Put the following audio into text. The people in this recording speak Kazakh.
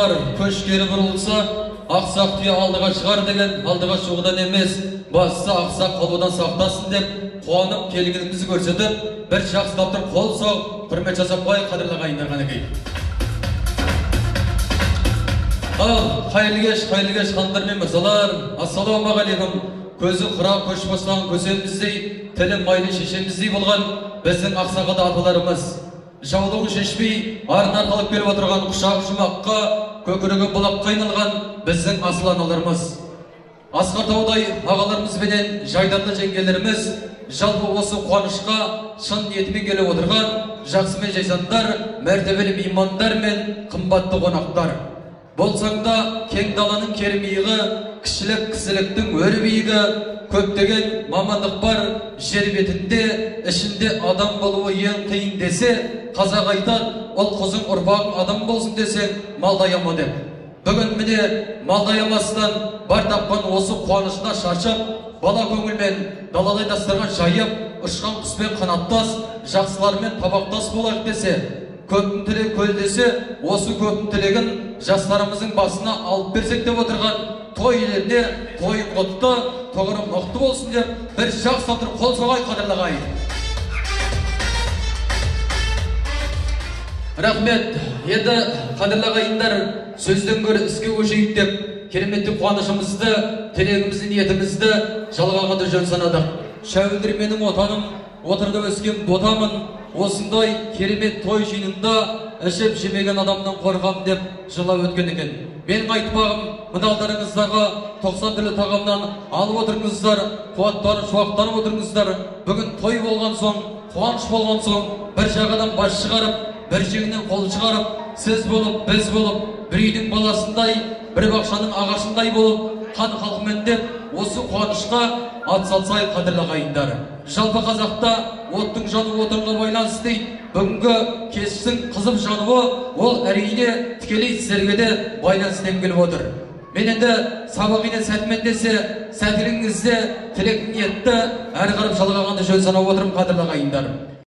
бар, көш кері бұрылса, ақсақ түйе алдыға шығар деген, алдыға шығудан емес, бастысы ақсақ қалудан сақтасын деп, қуанып келгенімізді көрсетіп, бір жақсылап тұрып қол соғып, құрмет жасап қойып, қадірлі ағайындар қанекей. Ал, қайырлы кеш хандар мен мырзалар, ассалаумағалейкум. Көзі құрақ көш бастаған көсеміздей, тілі майлы шешеміздей болған біздің ақсақалды аталарымыз. Жаулығы шешпей, арын арқалып келіп отырған құшақ жұмаққа, көкірегі бұлаққа айналған біздің асыл аналарымыз. Асқар таудай ағаларымызбенен жайдарлы жеңгелеріміз, жалпы осы қуанышқа шын ниетімен келіп отырған жақсы мен жайсандар, мәртебелі меймандар мен қымбатты қонақтар. Болсаң да кең даланың кермейігі, кішілік кісіліктің өр биігі, көптеген мамандық бар жер бетінде, ішінде адам болуы ең қиын десе, қазақ айтады, ол қызың ұрпағың адам болсын десең, малдаяма деп. Бүгін міне малдаямастан бар тапқан осы қуанышына шашып, бала көңілмен далалай дастархан жайып, ұшқан құспен қанаттас, жақсылармен табақтас болайық десе, көптің тілегі көл десе, осы көптің тілегін жастарымыздың басына алып берсек деп отырған той елінде тойын құтты, тоғыры мықты болсын деп, бір жақсы отырып қол соғайық қадірлі ағайын. Рахмет. Енді қадірлі ағайындар, сөзден гөрі іске көшейік деп, кереметті қуанышымызды, тілегімізді, ниетімізді жалғағанды жөн санадық. Шәуілдір менің отаным, отырды өскен ботамын, осындай керемет той жиынында ішіп жемеген адамнан қорғам деп жылап өткен екен. Менің айтпағым, мыналдарыңыздағы 90 түрлі тағамнан алып отырыңыздар, қуаттары шуақтанып отырыңыздар. Бүгін той болған соң, қуаныш болған соң, бір жағадан бас шығарып, бір жеңінен қол шығарып, сіз болып, біз болып, бір үйдің баласындай, бір бақшаның ағашындай болып, қан халқымен деп, осы қуанышқа атсалсай қадірлі ағайындар. Жалпы қазақта оттың жануы отынға байланысты дейді. Бүгінгі кештің қызып жануы, ол әрине тікелей сіздерге де байланыстен келіп отыр. Мен енді сабағына сәтімен десе, сәтіліңізде тілек ниетті әрі қарап жалғағанды жөн санап отырмын қадірлі ағайындар.